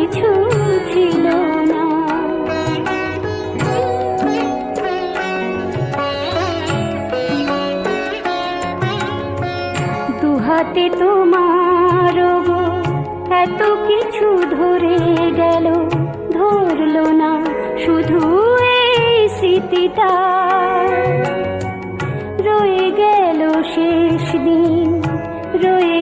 কিছু ছিল না। দুহাতে তোমার গো এত কিছু ধরে গেল, ধরলো না শুধু এই স্মৃতিটা। রয়ে গেল শেষ দিন, রয়ে